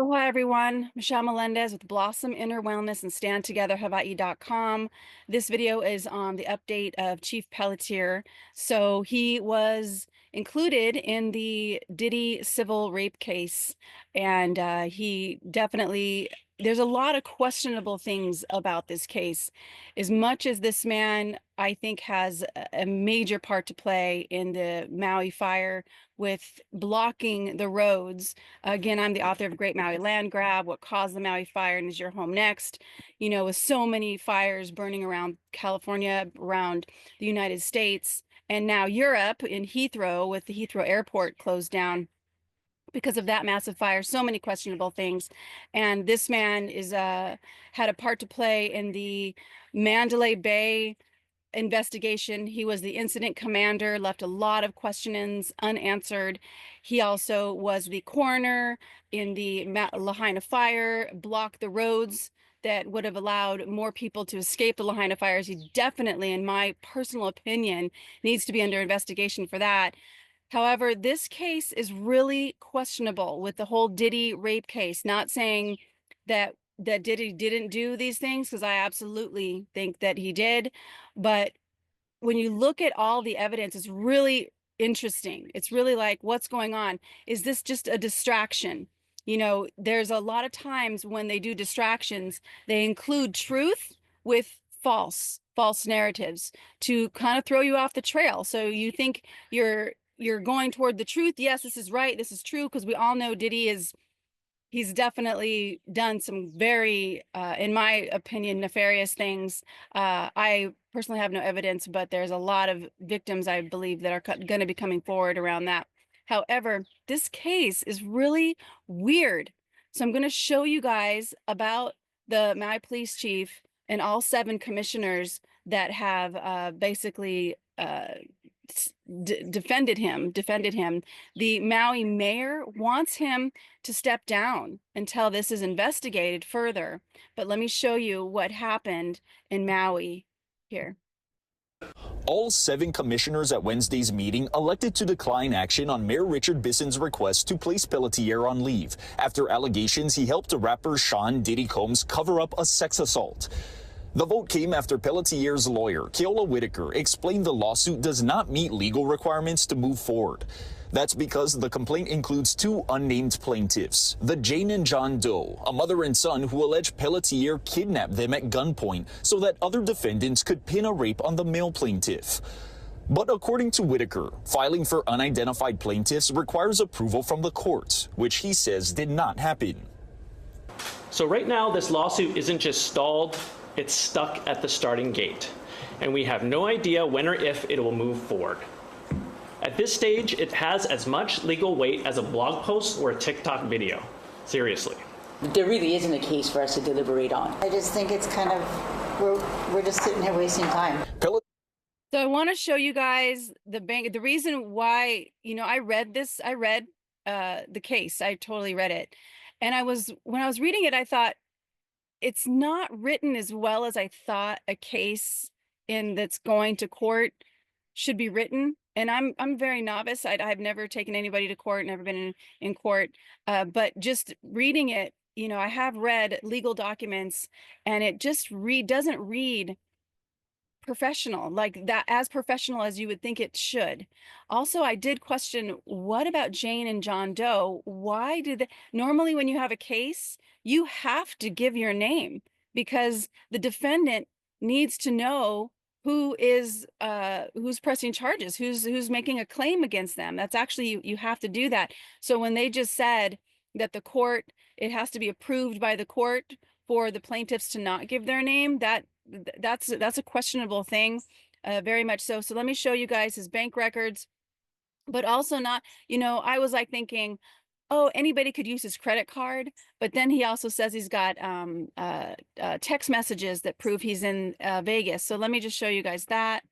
So hi everyone, Michelle Melendez with Blossom Inner Wellness and StandTogetherHawaii.com. This video is on the update of Chief Pelletier. So he was included in the Diddy civil rape case, and he definitely, there's a lot of questionable things about this case. As much as this man, I think, has a major part to play in the Maui fire with blocking the roads. Again, I'm the author of Great Maui Land Grab, What Caused the Maui Fire and Is Your Home Next? You know, with so many fires burning around California, around the United States, and now Europe in Heathrow with the Heathrow Airport closed down because of that massive fire. So many questionable things. And this man is had a part to play in the Mandalay Bay investigation. He was the incident commander, left a lot of questions unanswered. He also was the coroner in the Lahaina fire, blocked the roads that would have allowed more people to escape the Lahaina fires. He definitely, in my personal opinion, needs to be under investigation for that. However, this case is really questionable with the whole Diddy rape case. Not saying that Diddy didn't do these things, because I absolutely think that he did. But when you look at all the evidence, it's really interesting. It's really like, what's going on? Is this just a distraction? You know, there's a lot of times when they do distractions, they include truth with false narratives to kind of throw you off the trail. So you think you're going toward the truth. Yes, this is right. This is true, because we all know Diddy is he's definitely done some very, in my opinion, nefarious things. I personally have no evidence, but there's a lot of victims, I believe, that are going to be coming forward around that. However, this case is really weird. So I'm going to show you guys about the Maui police chief and all 7 commissioners that have basically defended him. The Maui mayor wants him to step down until this is investigated further. But let me show you what happened in Maui here. All 7 commissioners at Wednesday's meeting elected to decline action on Mayor Richard Bisson's request to place Pelletier on leave after allegations he helped rapper Sean Diddy Combs cover up a sex assault. The vote came after Pelletier's lawyer, Keola Whitaker, explained the lawsuit does not meet legal requirements to move forward. That's because the complaint includes 2 unnamed plaintiffs, the Jane and John Doe, a mother and son who allege Pelletier kidnapped them at gunpoint so that other defendants could pin a rape on the male plaintiff. But according to Whitaker, filing for unidentified plaintiffs requires approval from the court, which he says did not happen. So right now, this lawsuit isn't just stalled, it's stuck at the starting gate, and we have no idea when or if it will move forward. At this stage, it has as much legal weight as a blog post or a TikTok video. Seriously. There really isn't a case for us to deliberate on. I just think it's kind of, we're just sitting here wasting time. So I want to show you guys the reason why, you know, I read the case. I totally read it. And when I was reading it, I thought, it's not written as well as I thought a case that's going to court should be written. And I'm very novice. I've never taken anybody to court, never been in court. But just reading it, you know, I have read legal documents, and it just doesn't read professional, like that, as professional as you would think it should. Also, I did question, what about Jane and John Doe? Why did they, normally when you have a case, you have to give your name, because the defendant needs to know who's pressing charges, who's making a claim against them. That's actually, you have to do that. So when they just said that the court, it has to be approved by the court for the plaintiffs to not give their name, that's a questionable thing, very much so. So let me show you guys his bank records, but also not, you know, I was like thinking, oh, anybody could use his credit card, but then he also says he's got text messages that prove he's in Vegas. So let me just show you guys that.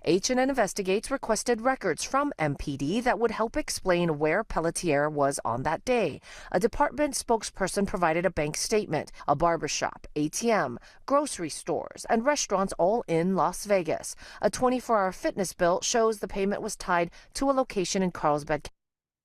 H&N Investigates requested records from MPD that would help explain where Pelletier was on that day. A department spokesperson provided a bank statement, a barbershop, ATM, grocery stores, and restaurants all in Las Vegas. A 24-hour fitness bill shows the payment was tied to a location in Carlsbad.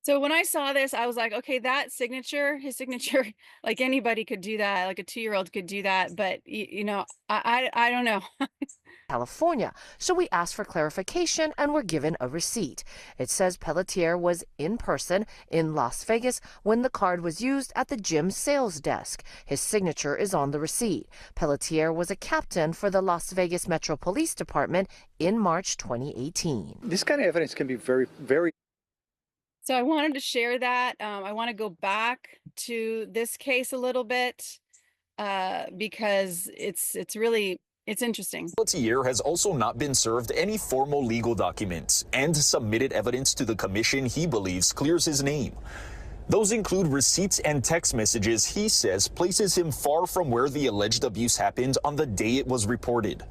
So when I saw this, I was like, okay, that signature, his signature, like anybody could do that, like a 2-year-old could do that, but I don't know. California, so we asked for clarification and were given a receipt. It says Pelletier was in person in Las Vegas when the card was used at the gym sales desk. His signature is on the receipt. Pelletier was a captain for the Las Vegas Metro Police Department in March 2018. This kind of evidence can be very, very. So I wanted to share that. I want to go back to this case a little bit because it's really interesting. Pelletier has also not been served any formal legal documents and submitted evidence to the commission he believes clears his name. Those include receipts and text messages he says places him far from where the alleged abuse happened on the day it was reported.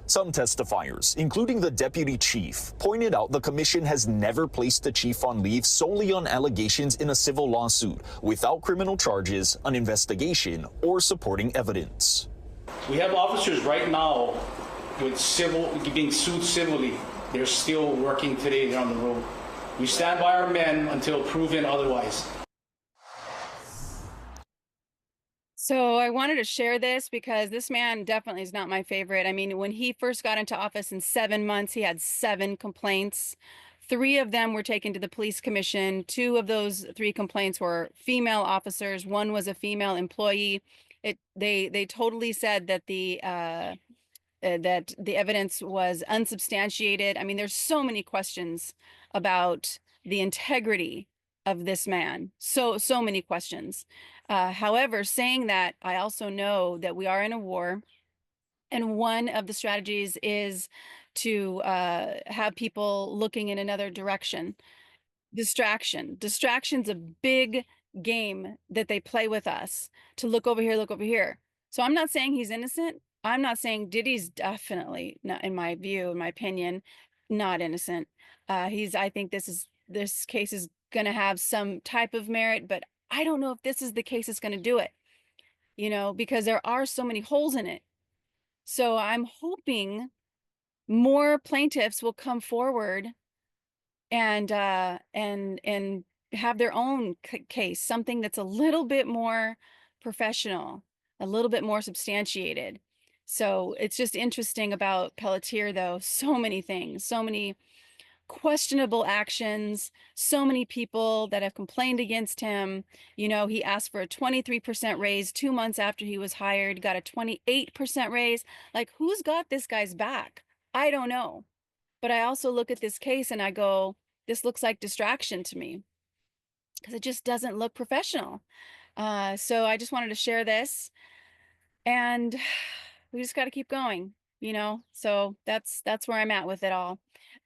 Some testifiers, including the deputy chief, pointed out the commission has never placed the chief on leave solely on allegations in a civil lawsuit without criminal charges, an investigation, or supporting evidence. We have officers right now with being sued civilly. They're still working today. They're on the road. We stand by our men until proven otherwise. So I wanted to share this because this man definitely is not my favorite. I mean, when he first got into office in 7 months, he had 7 complaints. 3 of them were taken to the police commission. 2 of those 3 complaints were female officers. 1 was a female employee. They totally said that the evidence was unsubstantiated. I mean, there's so many questions about the integrity of this man. So many questions. However, saying that, I also know that we are in a war, and one of the strategies is to have people looking in another direction. Distraction's a big game that they play with us, to look over here, look over here. So I'm not saying he's innocent. I'm not saying Diddy's definitely not, in my view, in my opinion, not innocent. I think this case is going to have some type of merit, but I don't know if this is the case that's going to do it, because there are so many holes in it. So I'm hoping more plaintiffs will come forward and have their own case, something that's a little bit more professional, a little bit more substantiated. So it's just interesting about Pelletier, though. So many things, so many questionable actions, so many people that have complained against him. He asked for a 23% raise 2 months after he was hired, got a 28% raise. Like, who's got this guy's back? I don't know. But I also look at this case and I go, this looks like distraction to me, because it just doesn't look professional. So I just wanted to share this, and we just got to keep going, so that's where I'm at with it all.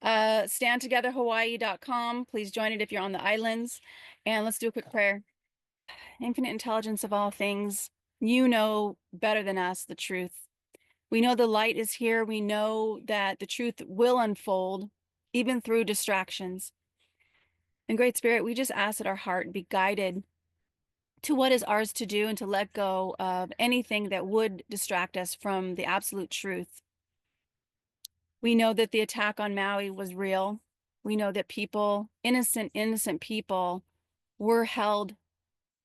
Standtogetherhawaii.com. Please join it if you're on the islands, and let's do a quick prayer. Infinite intelligence of all things, you know better than us the truth. We know the light is here. We know that the truth will unfold, even through distractions. And Great Spirit, we just ask that our heart be guided to what is ours to do, and to let go of anything that would distract us from the absolute truth. We know that the attack on Maui was real. We know that people, innocent people, were held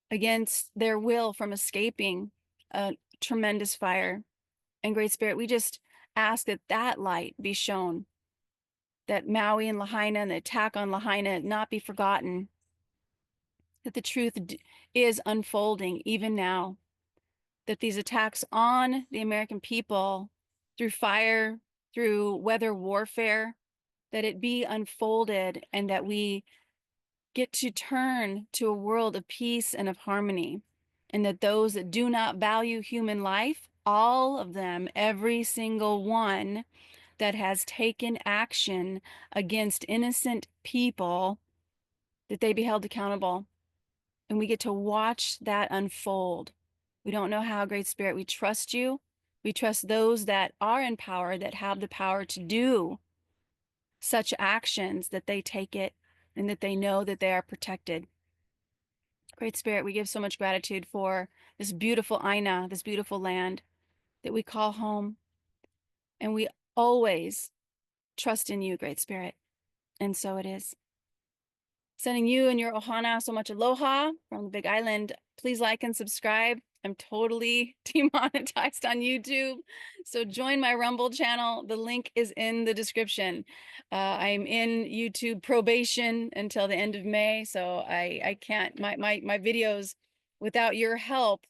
against their will from escaping a tremendous fire. And Great Spirit, we just ask that that light be shown, that Maui and Lahaina and the attack on Lahaina not be forgotten, that the truth is unfolding even now, that these attacks on the American people through fire, through weather warfare, that it be unfolded, and that we get to turn to a world of peace and of harmony, and that those that do not value human life, all of them, every single one that has taken action against innocent people, that they be held accountable. And we get to watch that unfold. We don't know how, Great Spirit. We trust you. We trust those that are in power, that have the power to do such actions that they take it and that they know that they are protected. Great Spirit, we give so much gratitude for this beautiful Aina, this beautiful land that we call home. And we always trust in you, Great Spirit. And so it is. Sending you and your ohana so much aloha from the Big Island. Please like and subscribe. I'm totally demonetized on YouTube. So join my Rumble channel. The link is in the description. I'm in YouTube probation until the end of May. So I can't, my videos without your help,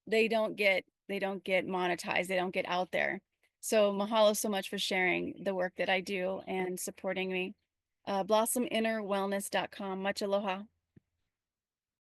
they don't get monetized. They don't get out there. So mahalo so much for sharing the work that I do and supporting me. Blossominnerwellness.com. Much aloha.